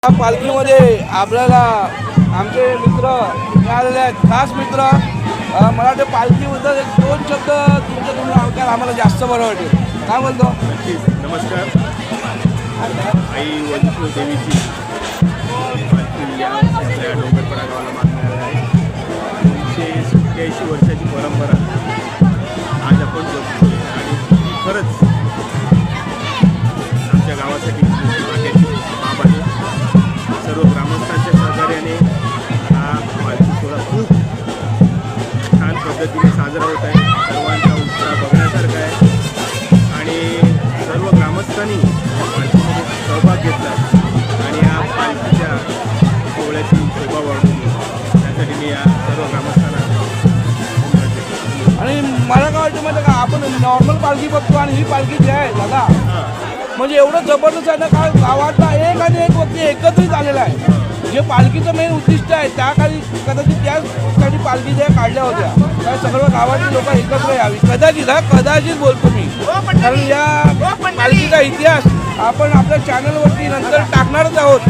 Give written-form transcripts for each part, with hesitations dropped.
पालखीमध्ये आपल्याला आमचे मित्र मिळालेले आहेत, खास मित्र. मला वाटतं पालखीबद्दल एक दोन शब्द तुमच्या तुम्ही ऐकाल आम्हाला जास्त बरं वाटेल. काय बोलतो? नमस्कार. आई वैष्णो देवीची पालखी या आपल्या डोंगरपडा गावाला मानण्यात आहे. 387 वर्षाची परंपरा आज आपण जगतोय आणि खरंच आमच्या गावासाठी वाट्याची बाब आहे. सर्व ग्रामस्थांच्या सहकार्याने हा पालखी सोहळा खूप छान पद्धतीने साजरा होत आहे. सर्वांचा उत्साह बघण्यासारखा आहे आणि सर्व ग्रामस्थांनी या पालखीमध्ये सहभाग घेतला आणि या पालखीच्या सोहळ्याची शोभा वाढवली. त्यासाठी मी या सर्व ग्रामस्थांना आणि मला काय वाटतं माहिती का, आपण नॉर्मल पालखी बघतो आणि ही पालखी जी आहे दादा म्हणजे एवढं जबरदस्त आहे ना. काय गावातला एक आणि एक व्यक्ती एकत्रित आलेला आहे. जे पालखीचं मेन उद्दिष्ट आहे त्या काळी कदाचित त्यासाठी पालखी ज्या काढल्या होत्या त्या सगळं गावातली लोक एकत्र यावी. कदाचित बोलतो मी, कारण या पालखीचा इतिहास आपण आपल्या चॅनलवरती नंतर टाकणारच आहोत.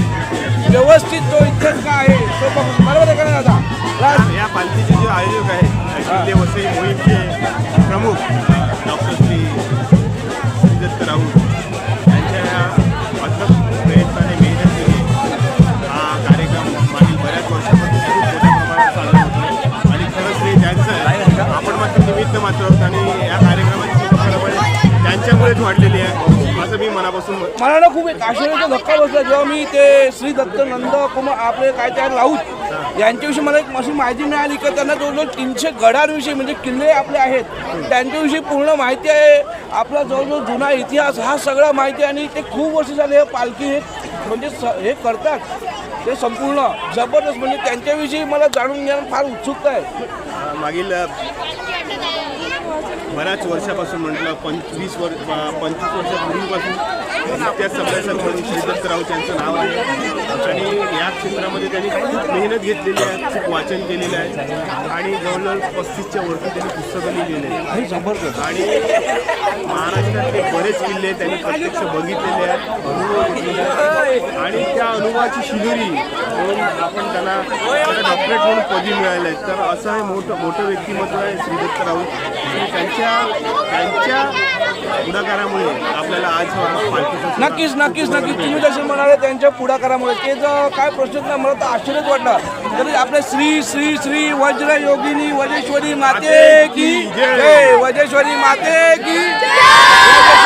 व्यवस्थित तो इतिहास काय आहे तो बघून बरोबर आहे का नाही दादा? या पालखीचे जे आयोजक आहे किल्ले वसई मोहीमचे प्रमुख डॉक्टर श्री दत्त राऊत यांच्या या अथक प्रयत्नाने मेहनत केली. हा कार्यक्रम मागील बऱ्याच वर्षापासून खूप मोठ्या प्रमाणात चालला होता आणि खरंच श्रेय त्यांचं आहे. आपण मात्र निमित्त मात्र आहोत आणि या कार्यक्रमाची त्यांच्यामुळेच वाढलेली आहे असं मी मनापासून. मला ना खूप एक आश्चर्याचा धक्का बसला जेव्हा मी ते श्री दत्त नंदकुमार आपले काय त्या राऊत यांच्याविषयी मला एक अशी माहिती मिळाली की त्यांना जवळजवळ 300 गडांविषयी म्हणजे किल्ले आपले आहेत त्यांच्याविषयी पूर्ण माहिती आहे. आपला जवळजवळ जुना इतिहास हा सगळा माहिती आहे आणि ते खूप वर्ष झाले हे पालखी हे म्हणजे हे करतात ते संपूर्ण जबरदस्त. म्हणजे त्यांच्याविषयी मला जाणून घेणं फार उत्सुकता आहे. मागील बऱ्याच वर्षापासून म्हटलं 25 वर्षापूर्वीपासून इतिहास सभ्यासर म्हणून श्री दत्त राऊत यांचं नाव आहे आणि या क्षेत्रामध्ये त्यांनी खूप मेहनत घेतलेली आहे, खूप वाचन केलेलं आहे आणि जवळजवळ 35च्या वरती त्यांनी पुस्तकं लिहिलेली आहेत. जबरदस्त. आणि महाराष्ट्रातले बरेच किल्ले त्यांनी प्रत्यक्ष बघितलेले आहेत, अनुभव घेतलेले आहेत आणि त्या अनुभवाची शिदोरी म्हणून आपण त्यांना डॉक्टरेट म्हणून पदवी मिळाले आहेत. तर असं हे मोठं व्यक्तिमत्व आहे श्री दत्त राऊत. त्यांच्या पुढाकारामुळे आपल्याला आज नक्कीच तुम्ही जसे म्हणाले त्यांच्या पुढाकारामुळे ते जर काय प्रश्न नाही मला तर आश्चर्यच वाटलं. तरी आपल्या श्री श्री श्री वज्र योगिनी वजेश्वरी माते की जय, वजेश्वरी माते की जय.